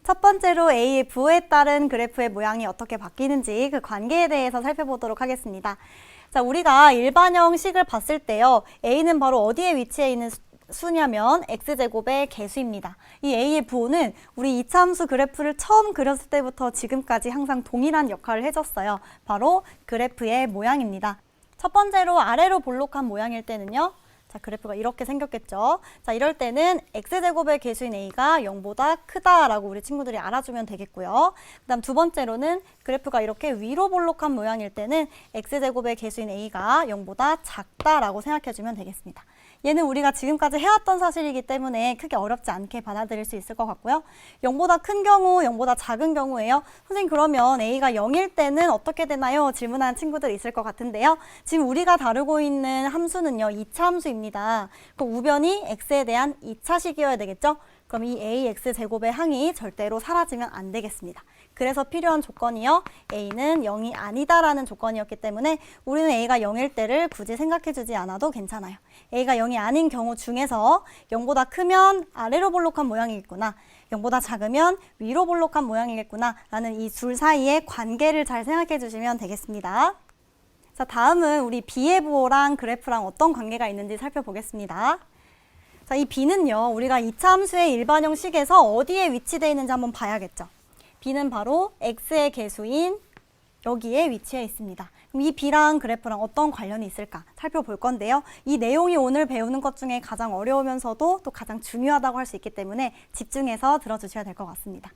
첫 번째로 A의 부호에 따른 그래프의 모양이 어떻게 바뀌는지 그 관계에 대해서 살펴보도록 하겠습니다. 자, 우리가 일반형식을 봤을 때요. A는 바로 어디에 위치해 있는 수냐면 x제곱의 개수입니다. 이 A의 부호는 우리 이차함수 그래프를 처음 그렸을 때부터 지금까지 항상 동일한 역할을 해줬어요. 바로 그래프의 모양입니다. 첫 번째로 아래로 볼록한 모양일 때는요. 자, 그래프가 이렇게 생겼겠죠. 자, 이럴 때는 x제곱의 개수인 a가 0보다 크다라고 우리 친구들이 알아주면 되겠고요. 그 다음 두 번째로는 그래프가 이렇게 위로 볼록한 모양일 때는 x제곱의 개수인 a가 0보다 작다라고 생각해주면 되겠습니다. 얘는 우리가 지금까지 해왔던 사실이기 때문에 크게 어렵지 않게 받아들일 수 있을 것 같고요. 0보다 큰 경우, 0보다 작은 경우예요. 선생님 그러면 a가 0일 때는 어떻게 되나요? 질문하는 친구들 있을 것 같은데요. 지금 우리가 다루고 있는 함수는요. 2차 함수입니다. 그럼 우변이 x에 대한 2차식이어야 되겠죠? 그럼 이 ax제곱의 항이 절대로 사라지면 안 되겠습니다. 그래서 필요한 조건이요. a는 0이 아니다라는 조건이었기 때문에 우리는 a가 0일 때를 굳이 생각해주지 않아도 괜찮아요. a가 0이 아닌 경우 중에서 0보다 크면 아래로 볼록한 모양이겠구나. 0보다 작으면 위로 볼록한 모양이겠구나. 라는 이 둘 사이의 관계를 잘 생각해 주시면 되겠습니다. 자, 다음은 우리 b의 부호랑 그래프랑 어떤 관계가 있는지 살펴보겠습니다. 자, 이 b는요. 우리가 2차 함수의 일반형식에서 어디에 위치되어 있는지 한번 봐야겠죠. b는 바로 x의 개수인 여기에 위치해 있습니다. 그럼 이 b랑 그래프랑 어떤 관련이 있을까 살펴볼 건데요. 이 내용이 오늘 배우는 것 중에 가장 어려우면서도 또 가장 중요하다고 할 수 있기 때문에 집중해서 들어주셔야 될 것 같습니다.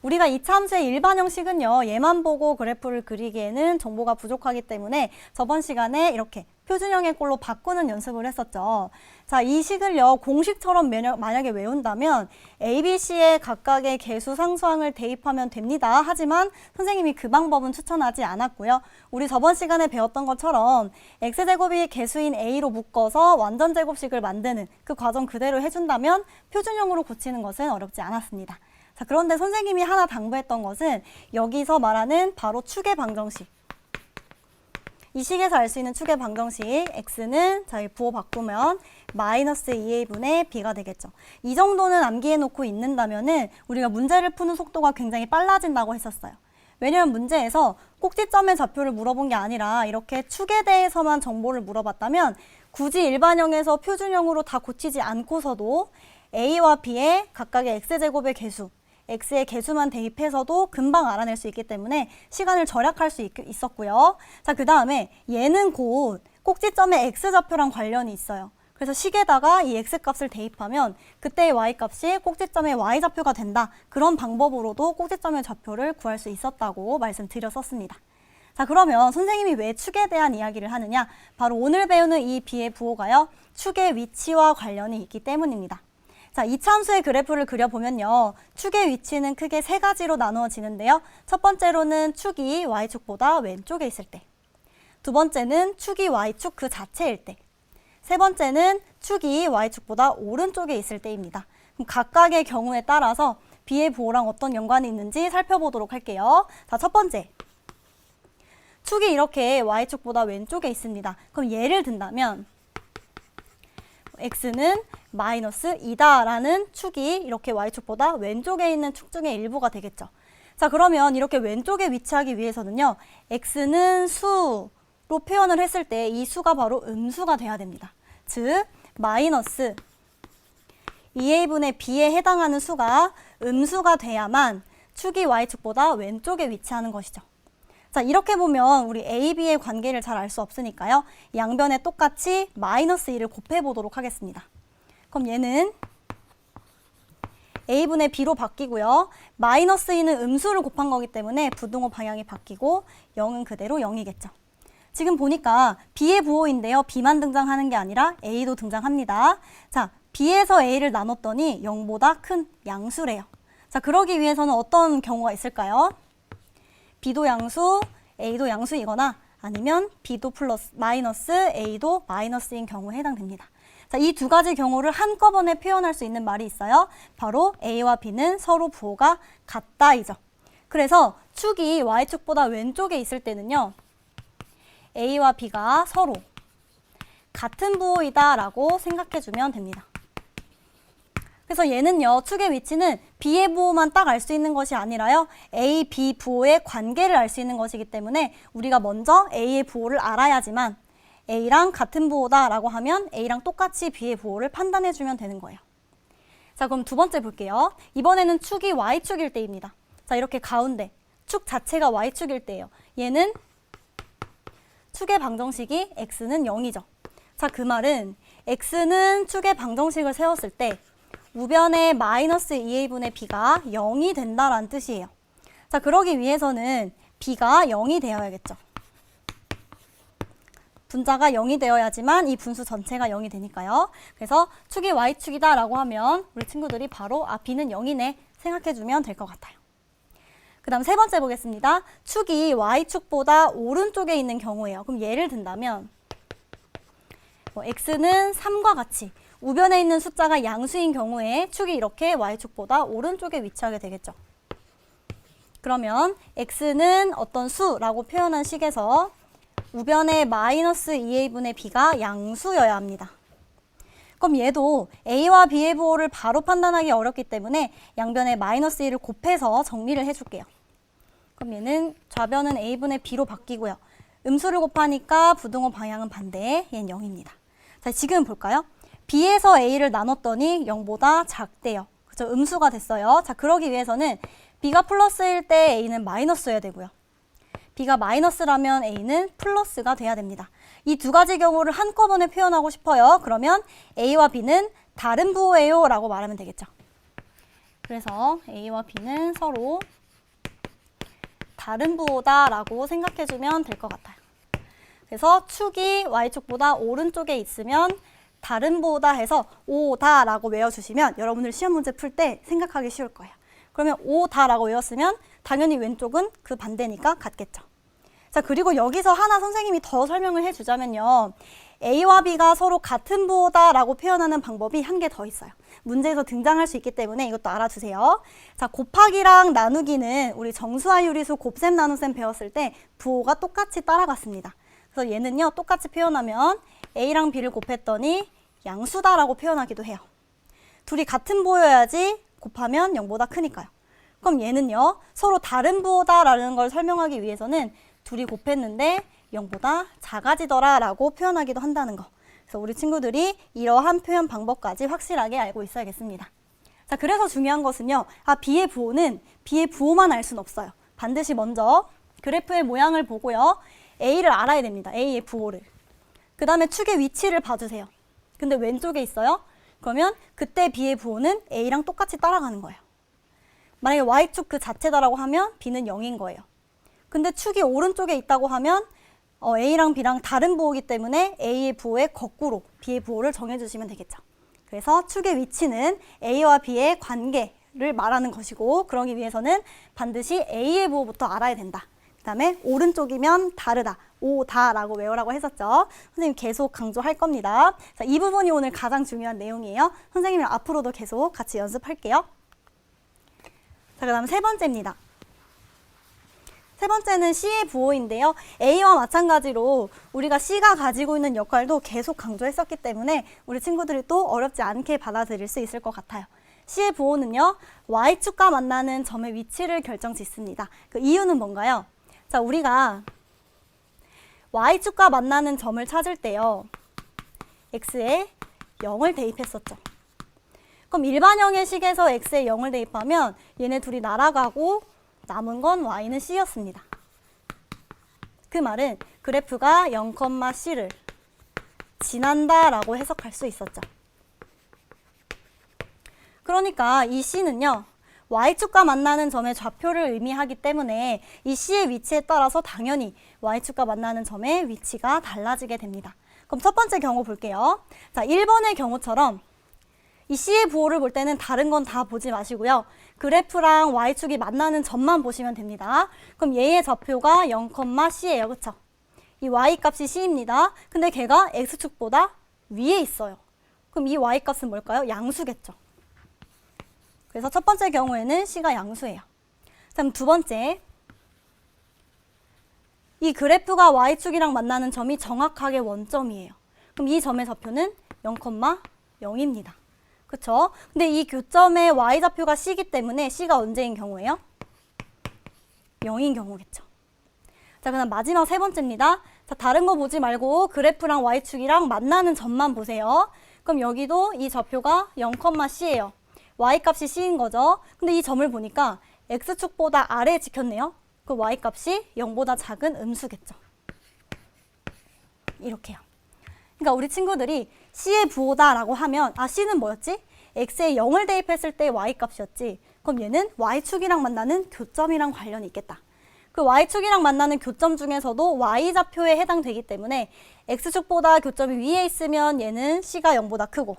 우리가 2차 함수의 일반 형식은요. 얘만 보고 그래프를 그리기에는 정보가 부족하기 때문에 저번 시간에 이렇게 표준형의 꼴로 바꾸는 연습을 했었죠. 자, 이 식을요. 공식처럼 만약에 외운다면 A, B, C의 각각의 개수 상수항을 대입하면 됩니다. 하지만 선생님이 그 방법은 추천하지 않았고요. 우리 저번 시간에 배웠던 것처럼 x제곱이 개수인 A로 묶어서 완전제곱식을 만드는 그 과정 그대로 해준다면 표준형으로 고치는 것은 어렵지 않았습니다. 자, 그런데 선생님이 하나 당부했던 것은 여기서 말하는 바로 축의 방정식. 이 식에서 알 수 있는 축의 방정식 x는 저희 부호 바꾸면 마이너스 2a분의 b가 되겠죠. 이 정도는 암기해 놓고 있는다면은 우리가 문제를 푸는 속도가 굉장히 빨라진다고 했었어요. 왜냐하면 문제에서 꼭지점의 좌표를 물어본 게 아니라 이렇게 축에 대해서만 정보를 물어봤다면 굳이 일반형에서 표준형으로 다 고치지 않고서도 a와 b의 각각의 x제곱의 개수 x의 개수만 대입해서도 금방 알아낼 수 있기 때문에 시간을 절약할 수 있었고요. 자, 그 다음에 얘는 곧 꼭지점의 x좌표랑 관련이 있어요. 그래서 식에다가 이 x값을 대입하면 그때의 y값이 꼭지점의 y좌표가 된다. 그런 방법으로도 꼭지점의 좌표를 구할 수 있었다고 말씀드렸었습니다. 자, 그러면 선생님이 왜 축에 대한 이야기를 하느냐? 바로 오늘 배우는 이 b의 부호가요. 축의 위치와 관련이 있기 때문입니다. 자, 이차 함수의 그래프를 그려보면요. 축의 위치는 크게 세 가지로 나누어지는데요. 첫 번째로는 축이 y축보다 왼쪽에 있을 때. 두 번째는 축이 y축 그 자체일 때. 세 번째는 축이 y축보다 오른쪽에 있을 때입니다. 그럼 각각의 경우에 따라서 b의 부호랑 어떤 연관이 있는지 살펴보도록 할게요. 자, 첫 번째. 축이 이렇게 y축보다 왼쪽에 있습니다. 그럼 예를 든다면 x는 마이너스 2다라는 축이 이렇게 y축보다 왼쪽에 있는 축 중의 일부가 되겠죠. 자, 그러면 이렇게 왼쪽에 위치하기 위해서는요. x는 수로 표현을 했을 때 이 수가 바로 음수가 돼야 됩니다. 즉, 마이너스 2a분의 b에 해당하는 수가 음수가 돼야만 축이 y축보다 왼쪽에 위치하는 것이죠. 자, 이렇게 보면 우리 A, B의 관계를 잘 알 수 없으니까요. 양변에 똑같이 마이너스 2를 곱해보도록 하겠습니다. 그럼 얘는 A분의 B로 바뀌고요. 마이너스 2는 음수를 곱한 거기 때문에 부등호 방향이 바뀌고 0은 그대로 0이겠죠. 지금 보니까 B의 부호인데요. B만 등장하는 게 아니라 A도 등장합니다. 자, B에서 A를 나눴더니 0보다 큰 양수래요. 자, 그러기 위해서는 어떤 경우가 있을까요? B도 양수, A도 양수이거나 아니면 B도 플러스, 마이너스, A도 마이너스인 경우에 해당됩니다. 자, 이 두 가지 경우를 한꺼번에 표현할 수 있는 말이 있어요. 바로 A와 B는 서로 부호가 같다이죠. 그래서 축이 Y축보다 왼쪽에 있을 때는요. A와 B가 서로 같은 부호이다 라고 생각해주면 됩니다. 그래서 얘는요, 축의 위치는 B의 부호만 딱 알 수 있는 것이 아니라요, A, B 부호의 관계를 알 수 있는 것이기 때문에 우리가 먼저 A의 부호를 알아야지만 A랑 같은 부호다라고 하면 A랑 똑같이 B의 부호를 판단해주면 되는 거예요. 자, 그럼 두 번째 볼게요. 이번에는 축이 Y축일 때입니다. 자, 이렇게 가운데 축 자체가 Y축일 때예요. 얘는 축의 방정식이 X는 0이죠. 자, 그 말은 X는 축의 방정식을 세웠을 때 우변의 마이너스 2a분의 b가 0이 된다라는 뜻이에요. 자, 그러기 위해서는 b가 0이 되어야겠죠. 분자가 0이 되어야지만 이 분수 전체가 0이 되니까요. 그래서 축이 y축이다 라고 하면 우리 친구들이 바로 b는 0이네 생각해주면 될 것 같아요. 그 다음 세 번째 보겠습니다. 축이 y축보다 오른쪽에 있는 경우예요. 그럼 예를 든다면 x는 3과 같이 우변에 있는 숫자가 양수인 경우에 축이 이렇게 y축보다 오른쪽에 위치하게 되겠죠. 그러면 x는 어떤 수라고 표현한 식에서 우변의 마이너스 2a분의 b가 양수여야 합니다. 그럼 얘도 a와 b의 부호를 바로 판단하기 어렵기 때문에 양변에 마이너스 1을 곱해서 정리를 해줄게요. 그럼 얘는 좌변은 a분의 b로 바뀌고요. 음수를 곱하니까 부등호 방향은 반대, 얘는 0입니다. 자, 지금 볼까요? b에서 a를 나눴더니 0보다 작대요. 그죠? 음수가 됐어요. 자, 그러기 위해서는 b가 플러스일 때 a는 마이너스여야 되고요. b가 마이너스라면 a는 플러스가 돼야 됩니다. 이 두 가지 경우를 한꺼번에 표현하고 싶어요. 그러면 a와 b는 다른 부호예요 라고 말하면 되겠죠. 그래서 a와 b는 서로 다른 부호다 라고 생각해주면 될 것 같아요. 그래서 축이 y축보다 오른쪽에 있으면 다른 부호다 해서 오다 라고 외워주시면 여러분들 시험 문제 풀 때 생각하기 쉬울 거예요. 그러면 오다 라고 외웠으면 당연히 왼쪽은 그 반대니까 같겠죠. 자, 그리고 여기서 하나 선생님이 더 설명을 해주자면요. A와 B가 서로 같은 부호다 라고 표현하는 방법이 한 개 더 있어요. 문제에서 등장할 수 있기 때문에 이것도 알아두세요. 자, 곱하기랑 나누기는 우리 정수와 유리수 곱셈 나눗셈 배웠을 때 부호가 똑같이 따라갔습니다. 그래서 얘는요, 똑같이 표현하면 A랑 B를 곱했더니 양수다라고 표현하기도 해요. 둘이 같은 부호여야지 곱하면 0보다 크니까요. 그럼 얘는요, 서로 다른 부호다라는 걸 설명하기 위해서는 둘이 곱했는데 0보다 작아지더라 라고 표현하기도 한다는 거. 그래서 우리 친구들이 이러한 표현 방법까지 확실하게 알고 있어야겠습니다. 자, 그래서 중요한 것은요, B의 부호는 B의 부호만 알 수는 없어요. 반드시 먼저 그래프의 모양을 보고요, A를 알아야 됩니다. A의 부호를. 그 다음에 축의 위치를 봐주세요. 근데 왼쪽에 있어요? 그러면 그때 B의 부호는 A랑 똑같이 따라가는 거예요. 만약에 Y축 그 자체다라고 하면 B는 0인 거예요. 근데 축이 오른쪽에 있다고 하면 A랑 B랑 다른 부호이기 때문에 A의 부호의 거꾸로 B의 부호를 정해주시면 되겠죠. 그래서 축의 위치는 A와 B의 관계를 말하는 것이고, 그러기 위해서는 반드시 A의 부호부터 알아야 된다. 그 다음에 오른쪽이면 다르다, 오다라고 외우라고 했었죠. 선생님 계속 강조할 겁니다. 자, 이 부분이 오늘 가장 중요한 내용이에요. 선생님이랑 앞으로도 계속 같이 연습할게요. 자, 그 다음 세 번째입니다. 세 번째는 C의 부호인데요. A와 마찬가지로 우리가 C가 가지고 있는 역할도 계속 강조했었기 때문에 우리 친구들이 또 어렵지 않게 받아들일 수 있을 것 같아요. C의 부호는요, Y축과 만나는 점의 위치를 결정짓습니다. 그 이유는 뭔가요? 자, 우리가 Y축과 만나는 점을 찾을 때요, X에 0을 대입했었죠. 그럼 일반형의 식에서 X에 0을 대입하면 얘네 둘이 날아가고 남은 건 Y는 C였습니다. 그 말은 그래프가 0,C를 지난다 라고 해석할 수 있었죠. 그러니까 이 C는요, Y축과 만나는 점의 좌표를 의미하기 때문에 이 C의 위치에 따라서 당연히 Y축과 만나는 점의 위치가 달라지게 됩니다. 그럼 첫 번째 경우 볼게요. 자, 1번의 경우처럼 이 C의 부호를 볼 때는 다른 건 다 보지 마시고요. 그래프랑 Y축이 만나는 점만 보시면 됩니다. 그럼 얘의 좌표가 0,C예요. 그쵸? 이 Y 값이 C입니다. 근데 걔가 X축보다 위에 있어요. 그럼 이 Y 값은 뭘까요? 양수겠죠. 그래서 첫 번째 경우에는 C가 양수예요. 그럼 두 번째, 이 그래프가 Y축이랑 만나는 점이 정확하게 원점이에요. 그럼 이 점의 좌표는 0,0입니다. 그쵸? 근데 이 교점의 y좌표가 c이기 때문에 c가 언제인 경우예요? 0인 경우겠죠. 자, 그다음 마지막 세 번째입니다. 자, 다른 거 보지 말고 그래프랑 y축이랑 만나는 점만 보세요. 그럼 여기도 이 좌표가 0,c예요. y값이 c인 거죠. 근데 이 점을 보니까 x축보다 아래에 찍혔네요. 그 y값이 0보다 작은 음수겠죠. 이렇게요. 그러니까 우리 친구들이 c의 부호다라고 하면 c는 뭐였지? x에 0을 대입했을 때 y값이었지. 그럼 얘는 y축이랑 만나는 교점이랑 관련이 있겠다. 그 y축이랑 만나는 교점 중에서도 y좌표에 해당되기 때문에 x축보다 교점이 위에 있으면 얘는 c가 0보다 크고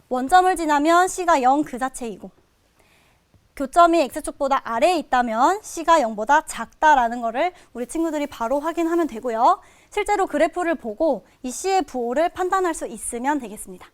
원점을 지나면 c가 0 그 자체이고 교점이 x축보다 아래에 있다면 c가 0보다 작다라는 거를 우리 친구들이 바로 확인하면 되고요. 실제로 그래프를 보고 이 c의 부호를 판단할 수 있으면 되겠습니다.